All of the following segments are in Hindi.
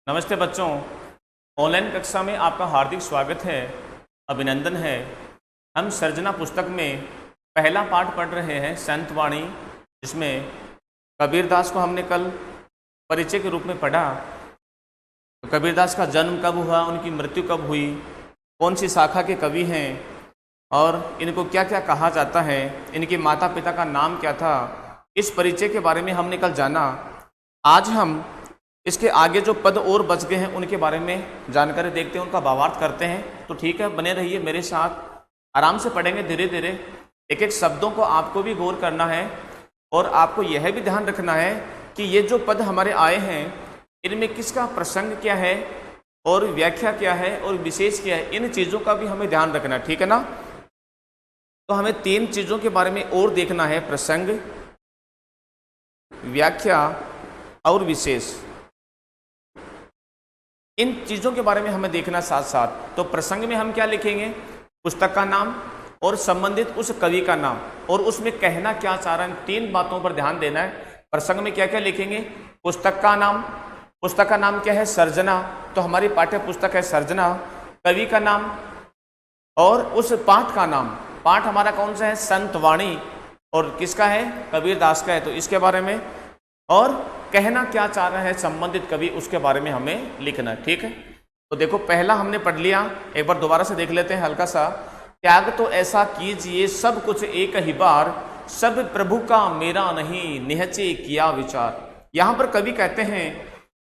नमस्ते बच्चों, ऑनलाइन कक्षा में आपका हार्दिक स्वागत है, अभिनंदन है। हम सर्जना पुस्तक में पहला पाठ पढ़ रहे हैं, संत वाणी, जिसमें कबीरदास को हमने कल परिचय के रूप में पढ़ा। तो कबीरदास का जन्म कब हुआ, उनकी मृत्यु कब हुई, कौन सी शाखा के कवि हैं और इनको क्या क्या कहा जाता है, इनके माता पिता का नाम क्या था, इस परिचय के बारे में हमने कल जाना। आज हम इसके आगे जो पद और बच गए हैं उनके बारे में जानकारी देखते हैं, उनका भावार्थ करते हैं। तो ठीक है, बने रहिए मेरे साथ, आराम से पढ़ेंगे धीरे धीरे। एक एक शब्दों को आपको भी गौर करना है और आपको यह भी ध्यान रखना है कि ये जो पद हमारे आए हैं इनमें किसका प्रसंग क्या है और व्याख्या क्या है और विशेष क्या है, इन चीज़ों का भी हमें ध्यान रखना है, ठीक है ना। तो हमें तीन चीज़ों के बारे में और देखना है, प्रसंग, व्याख्या और विशेष। इन चीज़ों के बारे में हमें देखना साथ साथ। तो प्रसंग में हम क्या लिखेंगे, पुस्तक का नाम और संबंधित उस कवि का नाम और उसमें कहना क्या चाह रहा है, तीन बातों पर ध्यान देना है। प्रसंग में क्या क्या लिखेंगे, पुस्तक का नाम, पुस्तक का नाम क्या है, सर्जना, तो हमारी पाठ्य पुस्तक है सर्जना। कवि का नाम और उस पाठ का नाम, पाठ हमारा कौन सा है, संत वाणी, और किसका है, कबीरदास का है, तो इसके बारे में। और कहना क्या चाह रहा है संबंधित कवि, उसके बारे में हमें लिखना है, ठीक है। तो देखो पहला हमने पढ़ लिया, एक बार दोबारा से देख लेते हैं हल्का सा। त्याग तो ऐसा कीजिए सब कुछ एक ही बार, सब प्रभु का मेरा नहीं निहचे किया विचार। यहाँ पर कवि कहते हैं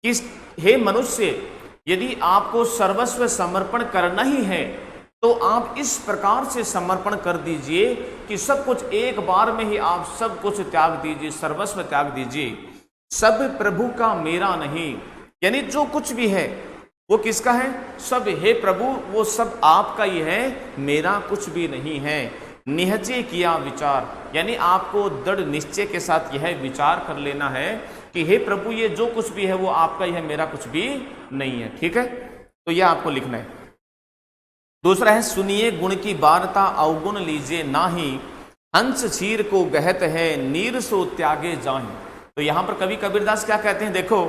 कि हे मनुष्य, यदि आपको सर्वस्व समर्पण करना ही है तो आप इस प्रकार से समर्पण कर दीजिए कि सब कुछ एक बार में ही आप सब कुछ त्याग दीजिए, सर्वस्व त्याग दीजिए। सब प्रभु का मेरा नहीं, यानी जो कुछ भी है वो किसका है, सब हे प्रभु वो सब आपका ही है, मेरा कुछ भी नहीं है। निहचे किया विचार, यानी आपको दृढ़ निश्चय के साथ यह विचार कर लेना है कि हे प्रभु ये जो कुछ भी है वो आपका ही है, मेरा कुछ भी नहीं है, ठीक है। तो यह आपको लिखना है। दूसरा है, सुनिए गुण की वार्ता अवगुण लीजिए नाही, हंस क्षीर को गहत है नीर सो त्यागे जाहि। तो यहां पर कवि कबीरदास क्या कहते हैं, देखो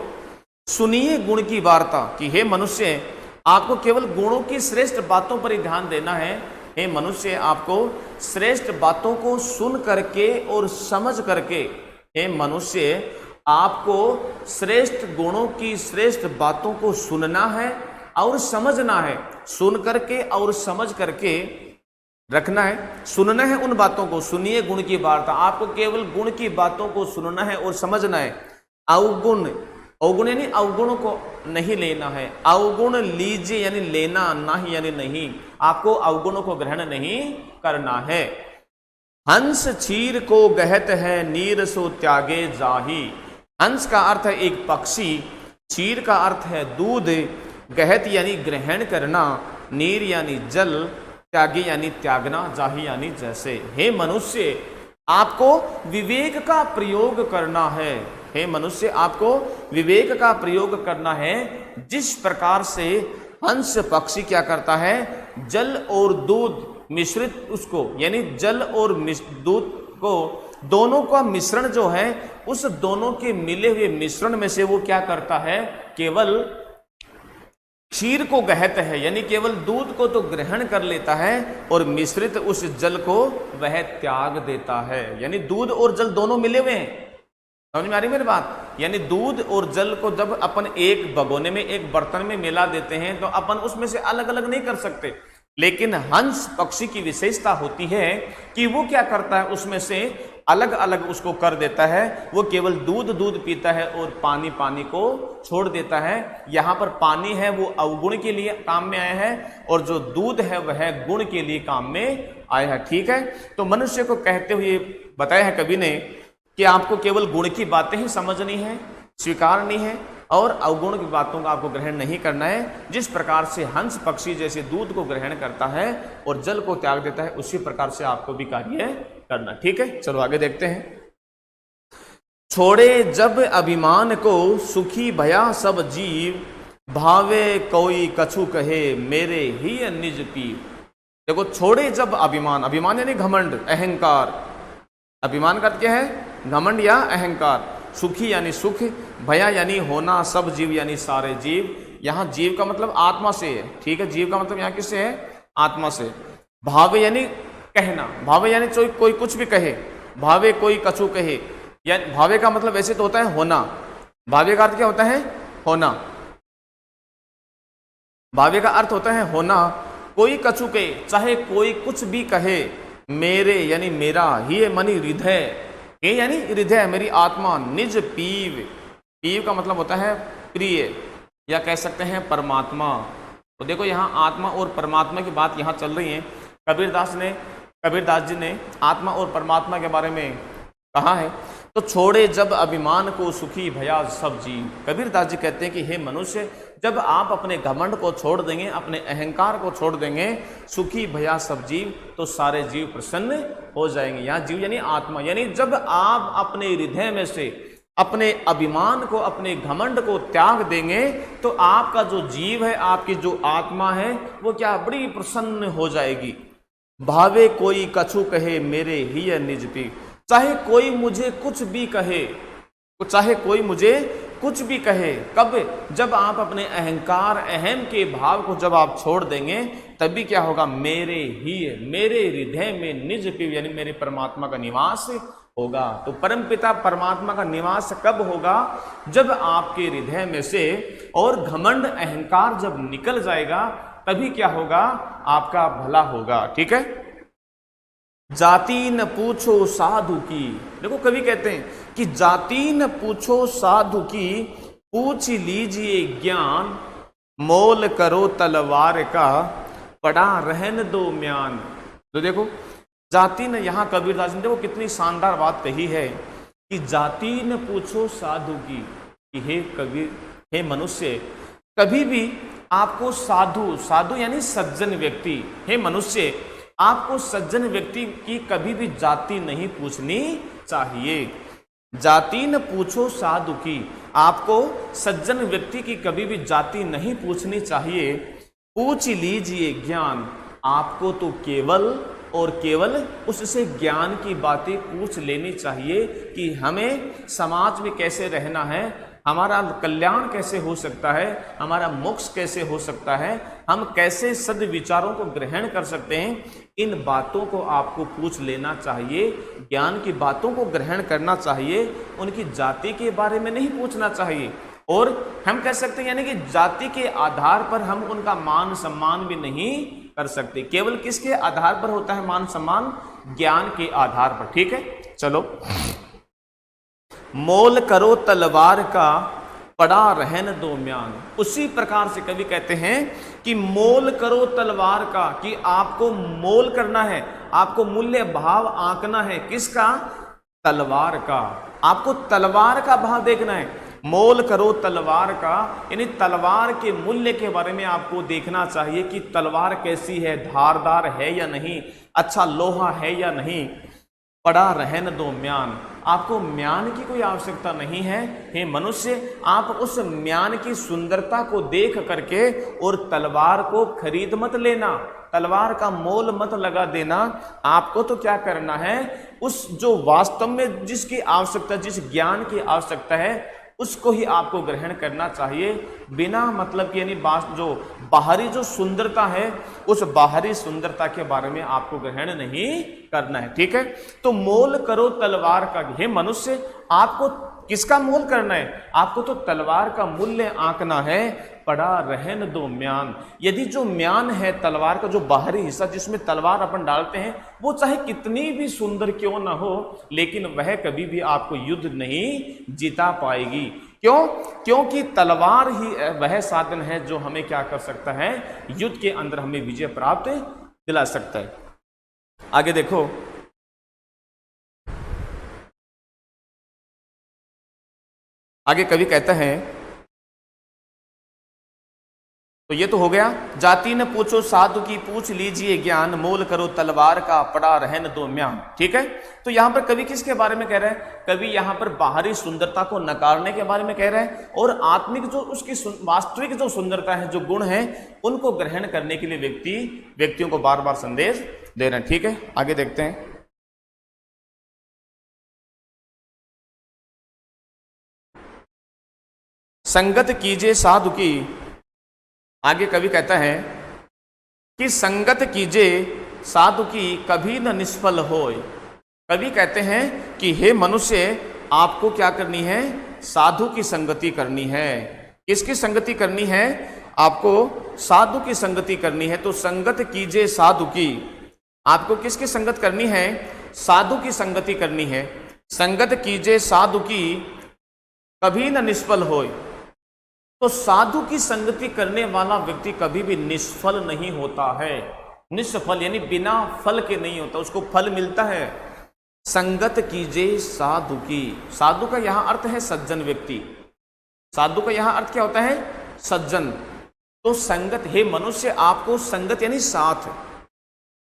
सुनिए गुण की वार्ता, कि हे मनुष्य आपको केवल गुणों की श्रेष्ठ बातों पर ही ध्यान देना है। हे मनुष्य आपको श्रेष्ठ बातों को सुन करके और समझ करके, हे मनुष्य आपको श्रेष्ठ गुणों की श्रेष्ठ बातों को सुनना है और समझना है, सुन करके और समझ करके रखना है, सुनना है उन बातों को। सुनिए गुण की वार्ता, आपको केवल गुण की बातों को सुनना है और समझना है। अवगुण, अवगुण यानी अवगुणों को नहीं लेना है। अवगुण लीजिए यानी लेना, नहीं यानी नहीं, आपको अवगुणों को ग्रहण नहीं करना है। हंस क्षीर को गहत है नीर सो त्यागे जाही। हंस का अर्थ है एक पक्षी, क्षीर का अर्थ है दूध, गहत यानी ग्रहण करना, नीर यानी जल, त्यागी यानी त्यागना, जाही यानी जैसे। हे मनुष्य आपको विवेक का प्रयोग करना है, हे मनुष्य आपको विवेक का प्रयोग करना है। जिस प्रकार से हंस पक्षी क्या करता है, जल और दूध मिश्रित उसको, यानी जल और दूध को, दोनों का मिश्रण जो है, उस दोनों के मिले हुए मिश्रण में से वो क्या करता है, केवल क्षीर को गहत है, यानी केवल दूध को तो ग्रहण कर लेता है और मिश्रित उस जल को वह त्याग देता है। यानी दूध और जल दोनों मिले हुए हैं, समझ में आ रही मेरी बात। यानी दूध और जल को जब अपन एक भगोने में, एक बर्तन में मिला देते हैं तो अपन उसमें से अलग अलग नहीं कर सकते। लेकिन हंस पक्षी की विशेषता होती है कि वो क्या करता है, उसमें से अलग अलग उसको कर देता है। वो केवल दूध पीता है और पानी को छोड़ देता है। यहाँ पर पानी है वो अवगुण के लिए काम में आया है और जो दूध है वह गुण के लिए काम में आया है, ठीक है। तो मनुष्य को कहते हुए बताया है कवि ने कि आपको केवल गुण की बातें ही समझनी है, स्वीकारनी है और अवगुण की बातों का आपको ग्रहण नहीं करना है। जिस प्रकार से हंस पक्षी जैसे दूध को ग्रहण करता है और जल को त्याग देता है, उसी प्रकार से आपको भी कार्य करना, ठीक है। चलो आगे देखते हैं। छोड़े जब अभिमान को सुखी भया सब जीव, भावे कोई कछु कहे मेरे ही निज पीव। देखो छोड़े जब अभिमान, अभिमान यानी घमंड, अहंकार। अभिमान का क्या है, घमंड या अहंकार। सुखी यानी सुख, भया यानी होना, सब जीव यानी सारे जीव। यहाँ जीव का मतलब आत्मा से है, ठीक है, जीव का मतलब यहाँ किससे है, आत्मा से। भावे यानी कहना, भावे यानी कोई कुछ भी कहे, भावे कोई कछु कहे, या भावे का मतलब वैसे तो होता है होना, भावे का अर्थ क्या होता है, होना, भावे का अर्थ होता है होना। कोई कछु कहे, चाहे कोई कुछ भी कहे, मेरे यानी मेरा, ही मनी हृदय, ये यानी हृदय मेरी आत्मा, निज पीव, पीव का मतलब होता है प्रिय, या कह सकते हैं परमात्मा। तो देखो यहाँ आत्मा और परमात्मा की बात यहाँ चल रही है। कबीरदास जी ने आत्मा और परमात्मा के बारे में कहा है, तो छोड़े जब अभिमान को सुखी भया सब जीव। कबीरदास जी कहते हैं कि हे मनुष्य, जब आप अपने घमंड को छोड़ देंगे, अपने अहंकार को छोड़ देंगे, सुखी भया सब जीव, तो सारे जीव प्रसन्न हो जाएंगे। यहाँ जीव यानी आत्मा, यानी जब आप अपने हृदय में से अपने अभिमान को, अपने घमंड को त्याग देंगे, तो आपका जो जीव है, आपकी जो आत्मा है, वो क्या बड़ी प्रसन्न हो जाएगी। भावे कोई कछु कहे, मेरे ही निज पी, चाहे कोई मुझे कुछ भी कहे, चाहे कोई मुझे कुछ भी कहे, कब, जब आप अपने अहंकार, अहम के भाव को जब आप छोड़ देंगे, तभी क्या होगा, मेरे ही, मेरे हृदय में निज पी यानी मेरे परमात्मा का निवास होगा। तो परमपिता परमात्मा का निवास कब होगा, जब आपके हृदय में से और घमंड अहंकार जब निकल जाएगा, तभी क्या होगा, आपका भला होगा। ठीक है। जाति न पूछो साधु की, देखो कवि कहते हैं कि जाति न पूछो साधु की, पूछ लीजिए ज्ञान, मोल करो तलवार का, पड़ा रहन दो म्यान। तो देखो जाति न, यहाँ कबीरदास ने देखो कितनी शानदार बात कही है कि जाति न पूछो साधु की, कि हे कबीर, हे मनुष्य, कभी भी आपको साधु, साधु यानी सज्जन व्यक्ति, हे मनुष्य, आपको सज्जन व्यक्ति की कभी भी जाति नहीं पूछनी चाहिए। जाति न पूछो साधु की, आपको सज्जन व्यक्ति की कभी भी जाति नहीं पूछनी चाहिए। पूछ लीजिए ज्ञान, आपको तो केवल और केवल उससे ज्ञान की बातें पूछ लेनी चाहिए कि हमें समाज में कैसे रहना है, हमारा कल्याण कैसे हो सकता है, हमारा मोक्ष कैसे हो सकता है, हम कैसे सद्विचारों को ग्रहण कर सकते हैं, इन बातों को आपको पूछ लेना चाहिए, ज्ञान की बातों को ग्रहण करना चाहिए, उनकी जाति के बारे में नहीं पूछना चाहिए। और हम कह सकते हैं यानी कि जाति के आधार पर हम उनका मान सम्मान भी नहीं कर सकते। केवल किसके आधार पर होता है मान सम्मान, ज्ञान के आधार पर। ठीक है, चलो। मोल करो तलवार का, पड़ा रहन दो म्यान। उसी प्रकार से कवि कहते हैं कि मोल करो तलवार का, कि आपको मोल करना है, आपको मूल्य भाव आंकना है, किसका, तलवार का। आपको तलवार का भाव देखना है। मोल करो तलवार का यानी तलवार के मूल्य के बारे में आपको देखना चाहिए कि तलवार कैसी है, धारदार है या नहीं, अच्छा लोहा है या नहीं। पड़ा रहन दो म्यान, आपको म्यान की कोई आवश्यकता नहीं है। हे मनुष्य, आप उस म्यान की सुंदरता को देख करके और तलवार को खरीद मत लेना, तलवार का मोल मत लगा देना। आपको तो क्या करना है, उस जो वास्तव में जिसकी आवश्यकता, जिस ज्ञान की आवश्यकता है, उसको ही आपको ग्रहण करना चाहिए। बिना मतलब की यानी जो बाहरी जो सुंदरता है, उस बाहरी सुंदरता के बारे में आपको ग्रहण नहीं करना है। ठीक है, तो मोल करो तलवार का। हे मनुष्य, आपको किसका मोल करना है, आपको तो तलवार का मूल्य आंकना है। पड़ा रहन दो म्यान, यदि जो म्यान है तलवार का, जो बाहरी हिस्सा जिसमें तलवार अपन डालते हैं, वो चाहे कितनी भी सुंदर क्यों ना हो, लेकिन वह कभी भी आपको युद्ध नहीं जीता पाएगी। क्यों? क्योंकि तलवार ही वह साधन है जो हमें क्या कर सकता है, युद्ध के अंदर हमें विजय प्राप्त दिला सकता है। आगे देखो, आगे कवि कहता है, तो ये तो हो गया, जाति न पूछो साधु की, पूछ लीजिए ज्ञान, मोल करो तलवार का, पड़ा रहन दो म्यान। ठीक है, तो यहां पर कवि किसके बारे में कह रहा है, कवि यहां पर बाहरी सुंदरता को नकारने के बारे में कह रहा है, और आत्मिक जो उसकी वास्तविक जो सुंदरता है, जो गुण है, उनको ग्रहण करने के लिए व्यक्तियों को बार बार संदेश दे रहे हैं। ठीक है, आगे देखते हैं। संगत कीजिए साधु की, आगे कवि कहता है कि संगत कीजिए साधु की कभी न निष्फल होय। कवि कहते हैं कि हे मनुष्य, आपको क्या करनी है? साधु की संगति करनी है। किसकी संगति करनी है? आपको साधु की संगति करनी है। तो संगत कीजिए साधु की, आपको किसकी संगत करनी है? साधु की संगति करनी है। संगत कीजिए साधु की कभी न निष्फल होय। तो साधु की संगति करने वाला व्यक्ति कभी भी निष्फल नहीं होता है। निष्फल यानी बिना फल के नहीं होता, उसको फल मिलता है। संगत कीजिए साधु की, साधु का यहां अर्थ है सज्जन व्यक्ति। साधु का यहां अर्थ क्या होता है? सज्जन। तो संगत, हे मनुष्य, आपको संगत यानी साथ।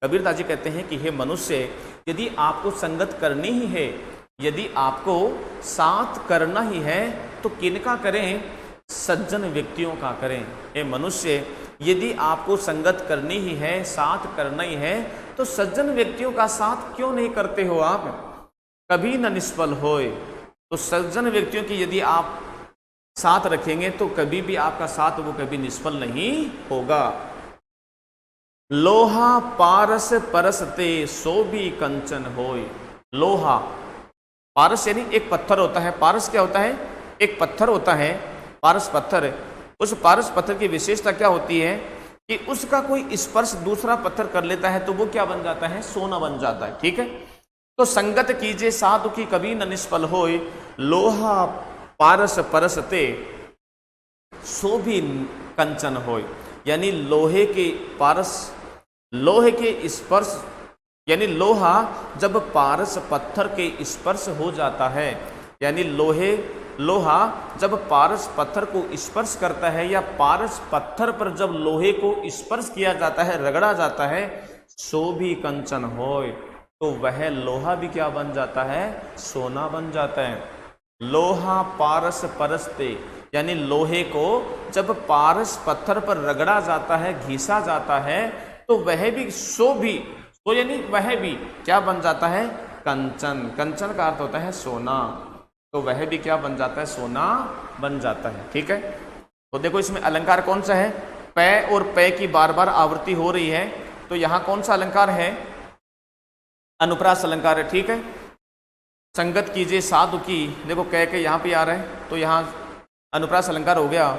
कबीरदास जी कहते हैं कि हे मनुष्य, यदि आपको संगत करनी ही है, यदि आपको साथ करना ही है, तो किनका करें? सज्जन व्यक्तियों का करें। हे मनुष्य, यदि आपको संगत करनी ही है, साथ करना ही है, तो सज्जन व्यक्तियों का साथ क्यों नहीं करते हो आप? कभी न निष्फल होए। तो सज्जन व्यक्तियों की यदि आप साथ रखेंगे तो कभी भी आपका साथ वो कभी निष्फल नहीं होगा। लोहा पारस परसते सो भी कंचन होय। लोहा, पारस यानी एक पत्थर होता है। पारस क्या होता है? एक पत्थर होता है, पारस पत्थर। उस पारस पत्थर की विशेषता क्या होती है कि उसका कोई स्पर्श दूसरा पत्थर कर लेता है तो वो क्या बन जाता है? सोना बन जाता है। ठीक है। तो संगत कीजिए साधु की कभी न निष्फल होय। लोहा पारस परसते सो भी कंचन होय। यानी लोहे के पारस, लोहे के स्पर्श, यानी लोहा जब पारस पत्थर के स्पर्श हो जाता है, यानी लोहा जब पारस पत्थर को स्पर्श करता है या पारस पत्थर पर जब लोहे को स्पर्श किया जाता है, रगड़ा जाता है, सो भी कंचन होय। तो वह लोहा भी क्या बन जाता है? सोना बन जाता है। लोहा पारस परसते, यानी लोहे को जब पारस पत्थर पर रगड़ा जाता है, घिसा जाता है, तो वह भी सो भी, तो यानी वह भी क्या बन जाता है? कंचन। कंचन का अर्थ होता है सोना। तो वह भी क्या बन जाता है? सोना बन जाता है। ठीक है। तो देखो इसमें अलंकार कौन सा है? पै और पै की बार बार आवृत्ति हो रही है। तो यहां कौन सा अलंकार है? अनुप्रास अलंकार है। ठीक है। संगत कीजिए साधु की, देखो कह के यहां पे आ रहा है, तो यहां अनुप्रास अलंकार हो गया।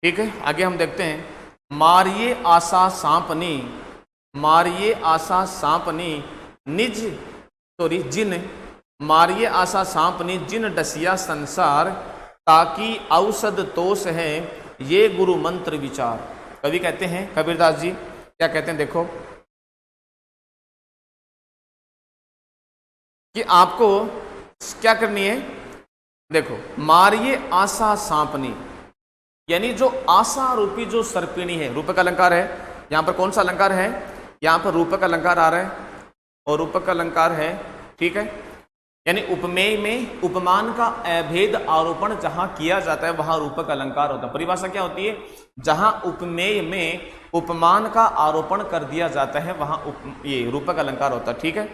ठीक है। आगे हम देखते हैं, मारिये आशा सांपनी, मारिये आशा सांपनी निज, सॉरी जिन, मारिये आशा सांपनी जिन डसिया संसार, ताकि औषध तोष है ये गुरु मंत्र विचार। कवि कहते हैं, कबीरदास जी क्या कहते हैं? देखो कि आपको क्या करनी है। देखो, मारिये आशा सांपनी, यानी जो आशा रूपी जो सर्पिणी है, रूपक अलंकार है। यहां पर कौन सा अलंकार है? यहां पर रूपक अलंकार आ रहा है और रूपक अलंकार है। ठीक है। यानी उपमेय में उपमान का अभेद आरोपण जहां किया जाता है वहां रूपक अलंकार होता है। परिभाषा क्या होती है? जहां उपमेय में उपमान का आरोपण कर दिया जाता है वहां ये रूपक अलंकार होता है। ठीक है।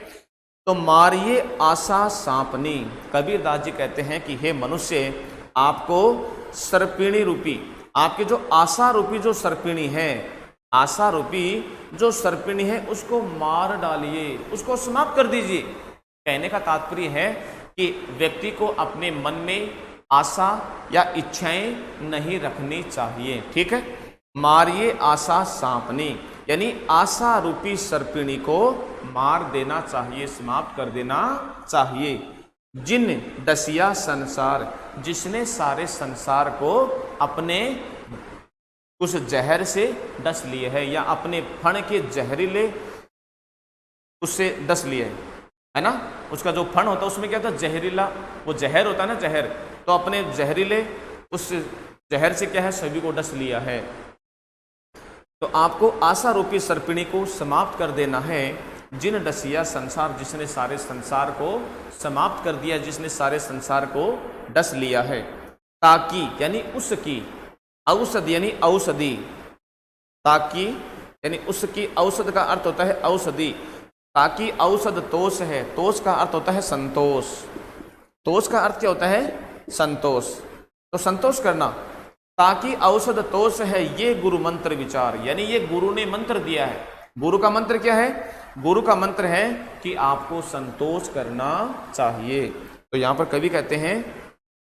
तो मारिये आशा सांपनी, कबीरदास जी कहते हैं कि हे मनुष्य, आपको सर्पिणी रूपी, आपके जो आशा रूपी जो सर्पिणी है, आशा रूपी जो सर्पिणी है, उसको मार डालिए, उसको समाप्त कर दीजिए। कहने का तात्पर्य है कि व्यक्ति को अपने मन में आशा या इच्छाएं नहीं रखनी चाहिए। ठीक है। मारिये आशा सांपनी, यानी आशा रूपी सर्पिणी को मार देना चाहिए, समाप्त कर देना चाहिए। जिन डसिया संसार, जिसने सारे संसार को अपने उस जहर से डस लिए है, या अपने फण के जहरीले उससे डस लिए है ना। उसका जो फण होता है उसमें क्या होता है? जहरीला, वो जहर होता है ना, जहर। तो अपने जहरीले उस जहर से क्या है? सभी को डस लिया है। तो आपको आशा रूपी सर्पिणी को समाप्त कर देना है। जिन डसिया संसार, जिसने सारे संसार को समाप्त कर दिया, जिसने सारे संसार को डस लिया है। ताकि यानी उसकी, औषध यानी औषधि, ताकि यानी उसकी, औषध का अर्थ होता है औषधि। ताकि औषध तोष है, तोष का अर्थ होता है संतोष। तोष का अर्थ क्या होता है? संतोष। तो संतोष करना, ताकि औषध तोष है ये गुरु मंत्र विचार, यानी ये गुरु ने मंत्र दिया है। गुरु का मंत्र क्या है? गुरु का मंत्र है कि आपको संतोष करना चाहिए। तो यहां पर कवि कहते हैं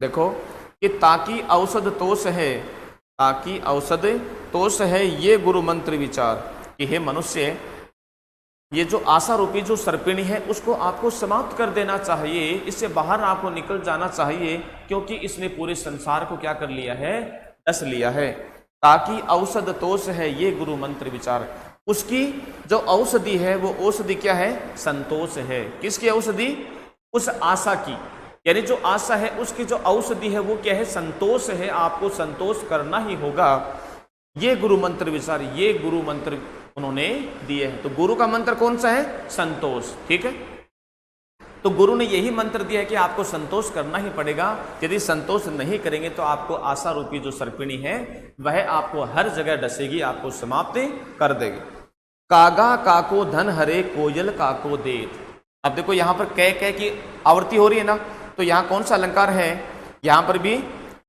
देखो कि ताकि औषध तोष है, ताकि औषध तोष है ये गुरु मंत्र विचार, कि हे मनुष्य, ये जो आशा रूपी जो सर्पिणी है उसको आपको समाप्त कर देना चाहिए, इससे बाहर आपको निकल जाना चाहिए, क्योंकि इसने पूरे संसार को क्या कर लिया है? डस लिया है। ताकि औषध तोष है ये गुरु मंत्र विचार, उसकी जो औषधि है वो औषधि क्या है? संतोष है। किसकी औषधि? उस आशा की, यानी जो आशा है उसकी जो औषधि है वो क्या है? संतोष है। आपको संतोष करना ही होगा। ये गुरु मंत्र विचार, ये गुरु मंत्र उन्होंने दिए हैं। तो गुरु का मंत्र कौन सा है? संतोष। ठीक है, तो गुरु ने यही मंत्र दिया है कि आपको संतोष करना ही पड़ेगा। यदि संतोष नहीं करेंगे तो आपको आशा रूपी जो सर्पिणी है वह आपको हर जगह डसेगी, आपको समाप्त कर देगी। कागा काको धन हरे, कोयल काको देत। अब देखो यहां पर कह की आवृत्ति हो रही है ना, तो यहां कौन सा अलंकार है? यहां पर भी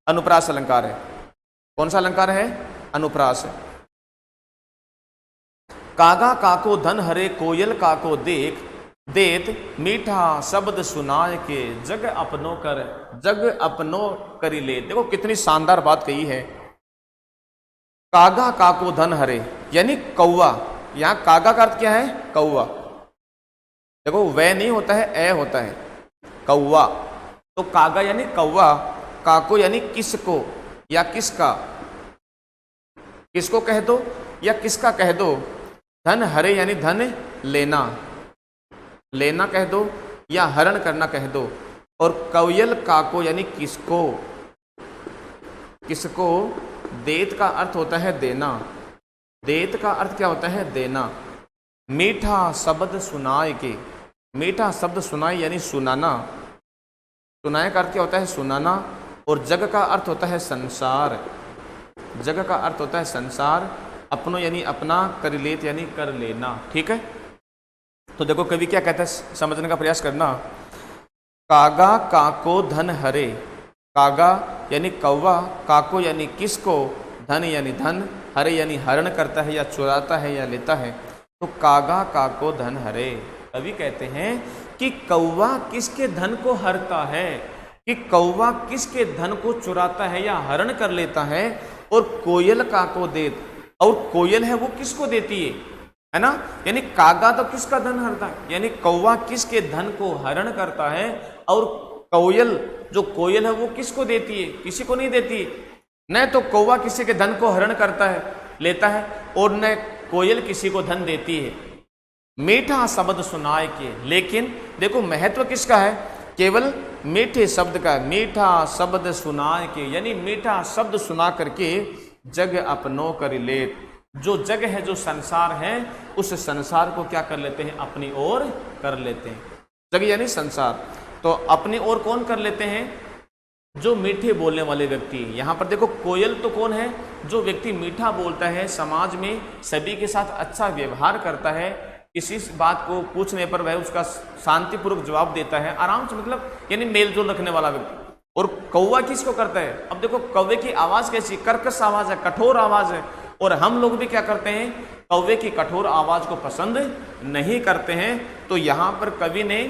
अनुप्रास अलंकार है। कौन सा अलंकार है? अनुप्रास। कागा काको धन हरे, कोयल काको देत, मीठा शब्द सुनाए के जग अपनो कर, जग अपनो करी ले। देखो कितनी शानदार बात कही है। कागा काको धन हरे, यानी कौवा। यहां कागा का अर्थ क्या है? कौवा। देखो वह नहीं होता है, ए होता है, कौवा। तो कागा यानी कौवा, काको यानी किसको या किसका, किसको कह दो या किसका कह दो। धन हरे यानी धन लेना, लेना कह दो या हरण करना कह दो। और कोयल काको यानी किसको, किसको। देत का अर्थ होता है देना, देत का अर्थ क्या होता है? देना। मीठा शब्द सुनाए के, मीठा शब्द सुनाए यानी सुनाना, सुनाए का अर्थ क्या होता है? सुनाना। और जग का अर्थ होता है संसार, जग का अर्थ होता है संसार। अपनो यानी अपना, कर लेत यानी कर लेना। ठीक है, तो देखो कवि क्या कहता है, समझने का प्रयास करना। कागा काको धन हरे, कागा यानी कौवा, काको यानी किसको, धन यानी धन, हरे यानी हरण करता है या चुराता है या लेता है। तो कागा काको धन हरे, कवि कहते हैं कि कौवा किसके धन को हरता है, कि कौवा किसके धन को चुराता है या हरण कर लेता है। और कोयल काको देत, और कोयल है वो किसको देती है ना, यानी कागा तो किसका धन हरता है, यानी कौवा किसके धन को हरण करता है। और कोयल, जो कोयल है वो किसको देती है? किसी को नहीं देती। न तो कौवा किसी के धन को हरण करता है, लेता है, और न कोयल किसी को धन देती है। मीठा शब्द सुनाए के, लेकिन देखो महत्व किसका है? केवल मीठे शब्द का। मीठा शब्द सुनाए के, यानी मीठा शब्द सुना करके जग अपनो कर लेत, जो जग है, जो संसार है, उस संसार को क्या कर लेते हैं? अपनी ओर कर लेते हैं। जग यानी संसार, तो अपनी ओर कौन कर लेते हैं? जो मीठे बोलने वाले व्यक्ति। यहां पर देखो कोयल तो कौन है? जो व्यक्ति मीठा बोलता है, समाज में सभी के साथ अच्छा व्यवहार करता है, किसी बात को पूछने पर वह उसका शांतिपूर्वक जवाब देता है, आराम से, मतलब यानी मेलजोल रखने वाला व्यक्ति। और कौवा किसको करता है? अब देखो कौवे की आवाज कैसी, कर्कश आवाज है, कठोर आवाज है, और हम लोग भी क्या करते हैं? कौवे की कठोर आवाज को पसंद नहीं करते हैं। तो यहां पर कवि ने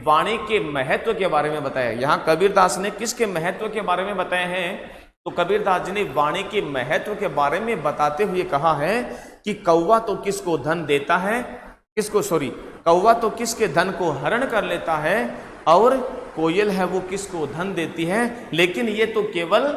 वाणी के महत्व के बारे में बताया। यहां कबीरदास ने किसके महत्व के बारे में बताए हैं? तो कबीरदास जी ने वाणी के महत्व के बारे में बताते हुए कहा है कि कौवा तो किसको धन देता है, किसको, सॉरी, कौवा तो किसके धन को हरण कर लेता है, और कोयल है वो किसको धन देती है। लेकिन ये तो केवल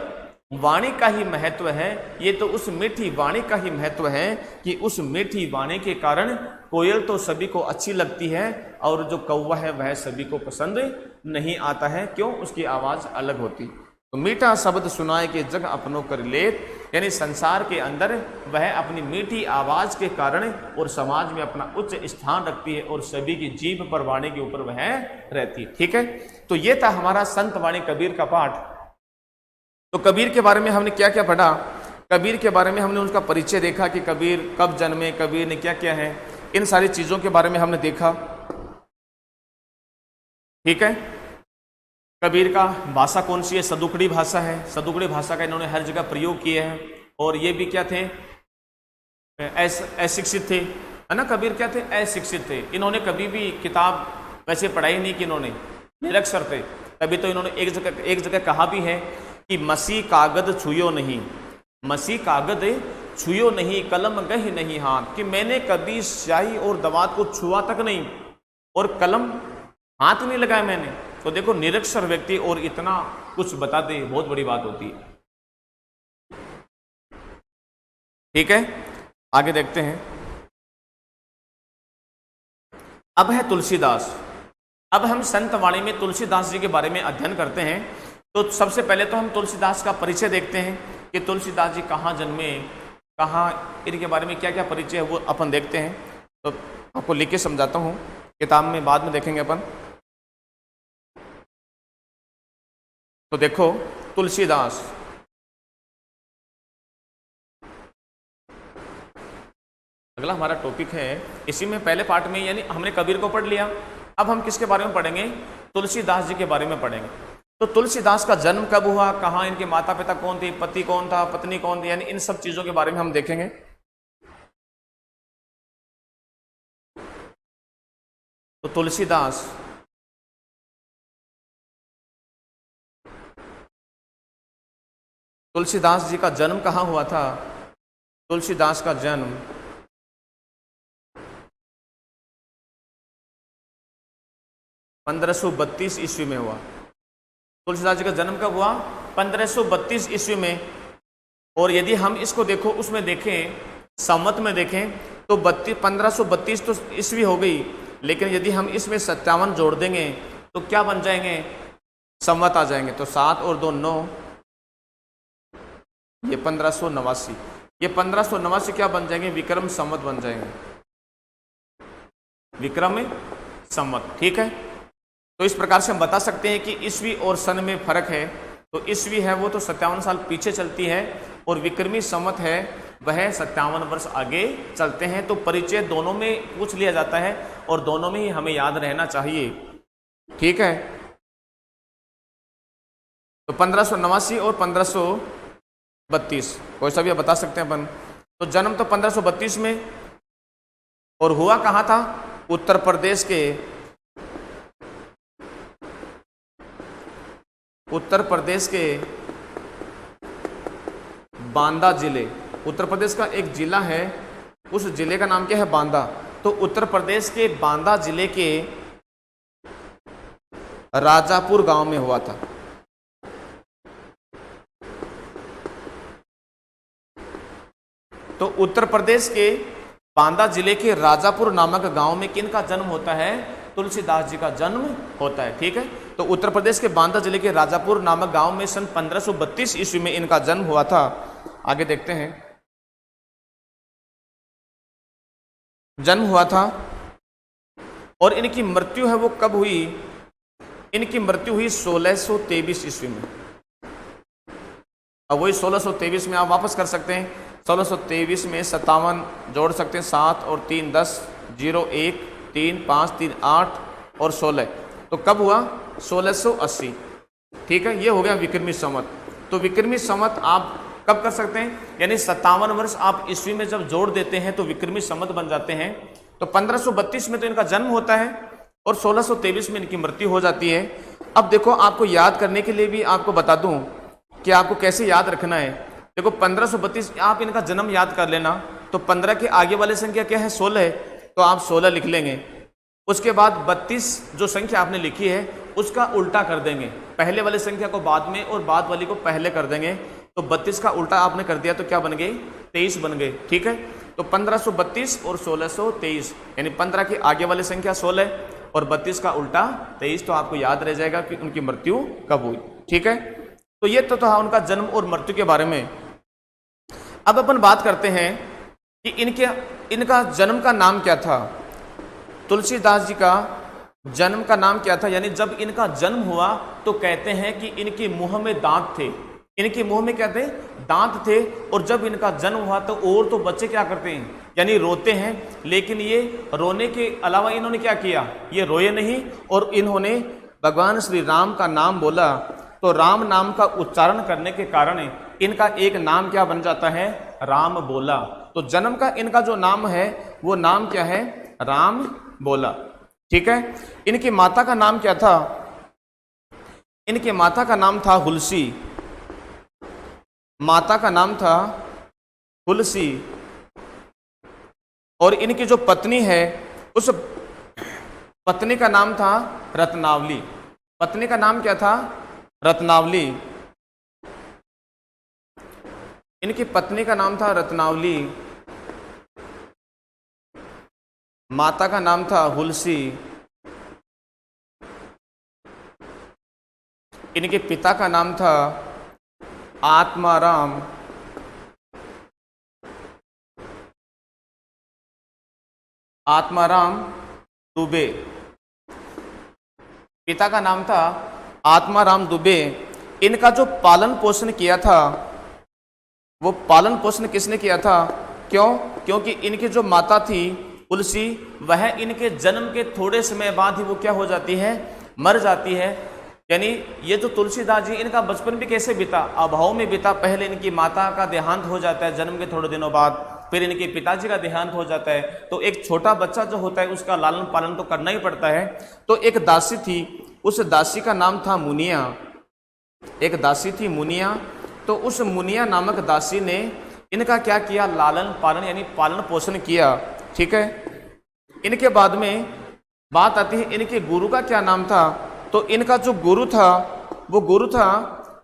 वाणी का ही महत्व है, ये तो उस मीठी वाणी का ही महत्व है कि उस मीठी वाणी के कारण कोयल तो सभी को अच्छी लगती है, और जो कौवा है वह सभी को पसंद नहीं आता है। क्यों? उसकी आवाज अलग होती। तो मीठा शब्द सुनाए के जग अपनो कर लेत, यानी संसार के अंदर वह अपनी मीठी आवाज के कारण और समाज में अपना उच्च स्थान रखती है, और सभी की जीभ पर, वाणी के ऊपर वह रहती है। ठीक है, तो ये था हमारा संत वाणी कबीर का पाठ। तो कबीर के बारे में हमने क्या क्या पढ़ा? कबीर के बारे में हमने उनका परिचय देखा कि कबीर कब जन्मे, कबीर ने क्या क्या है, इन सारी चीजों के बारे में हमने देखा। ठीक है, कबीर का भाषा कौन सी है? सदुकड़ी भाषा है। सदुकड़ी भाषा का इन्होंने हर जगह प्रयोग किया है। और ये भी क्या थे? अशिक्षित थे, है ना। कबीर क्या थे? अशिक्षित थे। इन्होंने कभी भी किताब वैसे पढ़ाई नहीं कि, इन्होंने निरक्षर थे। तभी तो इन्होंने एक जगह कहा भी है कि मसी कागद छुयो नहीं, मसी कागद छुयो नहीं, कलम गही नहीं हाथ, कि मैंने कभी स्याही और दवात को छुआ तक नहीं और कलम हाथ नहीं लगाया मैंने। तो देखो, निरक्षर व्यक्ति और इतना कुछ बता दे, बहुत बड़ी बात होती है। ठीक है, आगे देखते हैं। अब है तुलसीदास। अब हम संत वाणी में तुलसीदास जी के बारे में अध्ययन करते हैं। तो सबसे पहले तो हम तुलसीदास का परिचय देखते हैं कि तुलसीदास जी कहाँ जन्मे, कहाँ, इनके बारे में क्या क्या परिचय है वो अपन देखते हैं। तो आपको लिख के समझाता हूँ, किताब में बाद में देखेंगे अपन। तो देखो, तुलसीदास, अगला हमारा टॉपिक है। इसी में पहले पार्ट में यानी हमने कबीर को पढ़ लिया। अब हम किसके बारे में पढ़ेंगे? तुलसीदास जी के बारे में पढ़ेंगे। तो तुलसीदास का जन्म कब हुआ, कहाँ, इनके माता पिता कौन थे, पति कौन था, पत्नी कौन थी, यानी इन सब चीजों के बारे में हम देखेंगे। तो तुलसीदास जी का जन्म कहाँ हुआ था? तुलसीदास का जन्म 1532 ईस्वी में हुआ। तुलसीदास जी का जन्म कब हुआ? 1532 ईस्वी में। और यदि हम इसको देखो, उसमें देखें, संवत में देखें तो 1532 तो ईस्वी हो गई, लेकिन यदि हम इसमें 57 जोड़ देंगे तो क्या बन जाएंगे? संवत आ जाएंगे। तो 7 और 2 9, ये 1589। ये 1589 क्या बन जाएंगे? विक्रम संवत बन जाएंगे, विक्रम संवत। ठीक है, तो इस प्रकार से हम बता सकते हैं कि ईस्वी और सन में फर्क है। तो ईस्वी है वो तो 57 साल पीछे चलती है, और विक्रमी संवत है वह 57 वर्ष आगे चलते हैं। तो परिचय दोनों में पूछ लिया जाता है और दोनों में ही हमें याद रहना चाहिए। ठीक है, तो 1589 और 1532 कोई सा भी बता सकते हैं अपन। तो जन्म तो 1532 में, और हुआ कहाँ था? उत्तर प्रदेश के, उत्तर प्रदेश के बांदा जिले, उत्तर प्रदेश का एक जिला है, उस जिले का नाम क्या है? बांदा। तो उत्तर प्रदेश के बांदा जिले के राजापुर गांव में हुआ था। तो उत्तर प्रदेश के बांदा जिले के राजापुर नामक गांव में किनका जन्म होता है? तुलसीदास जी का जन्म होता है। ठीक है, तो उत्तर प्रदेश के बांदा जिले के राजापुर नामक गांव में सन 1532 ईस्वी में इनका जन्म हुआ था। आगे देखते हैं, जन्म हुआ था और इनकी मृत्यु है वो कब हुई? इनकी मृत्यु हुई 1623 ईस्वी में। अब वही 1623 में आप वापस कर सकते हैं। 1623 में 57 जोड़ सकते हैं, 7 और 3 10, 0 1 3 5 3 8 और 16। तो कब हुआ? 1680। ठीक है, ये हो गया विक्रमी संवत। तो विक्रमी संवत आप कब कर सकते हैं? यानी 57 वर्ष आप ईस्वी में जब जोड़ देते हैं तो विक्रमी संवत बन जाते हैं। तो 1532 में तो इनका जन्म होता है और 1623 में इनकी मृत्यु हो जाती है। अब देखो, आपको याद करने के लिए भी आपको बता दूं कि आपको कैसे याद रखना है। देखो, 1532 आप इनका जन्म याद कर लेना। तो 15 के आगे वाली संख्या क्या है? 16 है, तो आप 16 लिख लेंगे। उसके बाद 32 जो संख्या आपने लिखी है उसका उल्टा कर देंगे, पहले वाली संख्या को बाद में और बाद वाली को पहले कर देंगे। तो 32 का उल्टा आपने कर दिया तो क्या बन गए? 23 बन गए। ठीक है, तो 1532 और 1623, यानी 15 की आगे वाली संख्या 16 और 32 का उल्टा 23। तो आपको याद रह जाएगा कि उनकी मृत्यु कब हुई। ठीक है, तो ये तो था उनका जन्म और मृत्यु के बारे में। अब अपन बात करते हैं कि इनका जन्म का नाम क्या था। तुलसीदास जी का जन्म का नाम क्या था? यानी जब इनका जन्म हुआ तो कहते हैं कि इनके मुंह में दांत थे। इनके मुंह में क्या थे? दांत थे। और जब इनका जन्म हुआ तो और तो बच्चे क्या करते हैं? यानी रोते हैं। लेकिन ये रोने के अलावा इन्होंने क्या किया? ये रोए नहीं और इन्होंने भगवान श्री राम का नाम बोला तो राम नाम का उच्चारण करने के कारण इनका एक नाम क्या बन जाता है, राम बोला। तो जन्म का इनका जो नाम है वो नाम क्या है, राम बोला। ठीक है। इनकी माता का नाम क्या था, इनकी माता का नाम था हुलसी, माता का नाम था हुलसी। और इनकी जो पत्नी है उस पत्नी का नाम था रत्नावली, पत्नी का नाम क्या था, रत्नावली। इनकी पत्नी का नाम था रत्नावली, माता का नाम था हुलसी, इनके पिता का नाम था आत्माराम, आत्माराम दुबे, पिता का नाम था आत्माराम दुबे। इनका जो पालन पोषण किया था वो पालन पोषण किसने किया था, क्यों, क्योंकि इनकी जो माता थी तुलसी वह इनके जन्म के थोड़े समय बाद ही वो क्या हो जाती है, मर जाती है। यानी ये जो तुलसीदास जी इनका बचपन भी कैसे बीता, अभाव में बीता। पहले इनकी माता का देहांत हो जाता है जन्म के थोड़े दिनों बाद, फिर इनके पिताजी का देहांत हो जाता है। तो एक छोटा बच्चा जो होता है उसका लालन पालन तो करना ही पड़ता है। तो एक दासी थी, उस दासी का नाम था मुनिया, एक दासी थी मुनिया। तो उस मुनिया नामक दासी ने इनका क्या किया, लालन पालन यानी पालन पोषण किया। ठीक है। इनके बाद में बात आती है इनके गुरु का क्या नाम था। तो इनका जो गुरु था वो गुरु था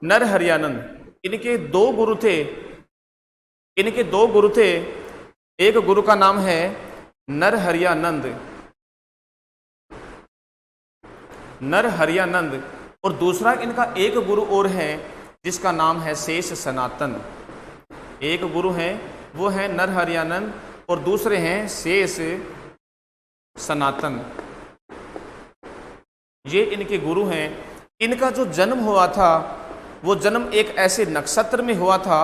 नरहरियानंद। इनके दो गुरु थे, इनके दो गुरु थे। एक गुरु का नाम है नरहरियानंद, नरहरियानंद, और दूसरा इनका एक गुरु और है जिसका नाम है शेष सनातन। एक गुरु है वो है नरहरियानंद और दूसरे हैं शेष सनातन, ये इनके गुरु हैं। इनका जो जन्म हुआ था वो जन्म एक ऐसे नक्षत्र में हुआ था,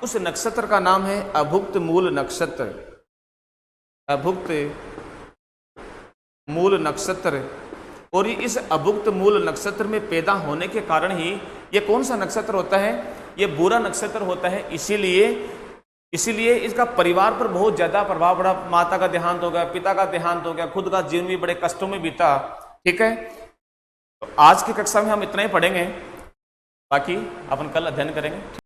उस नक्षत्र का नाम है अभुक्त मूल नक्षत्र, अभुक्त मूल नक्षत्र। और ये इस अभुक्त मूल नक्षत्र में पैदा होने के कारण ही ये कौन सा नक्षत्र होता है, ये बुरा नक्षत्र होता है। इसीलिए इसका परिवार पर बहुत ज्यादा प्रभाव पड़ा। माता का देहांत हो गया, पिता का देहांत हो गया, खुद का जीवन भी बड़े कष्टों में बीता। ठीक है। तो आज की कक्षा में हम इतना ही पढ़ेंगे, बाकी अपन कल अध्ययन करेंगे।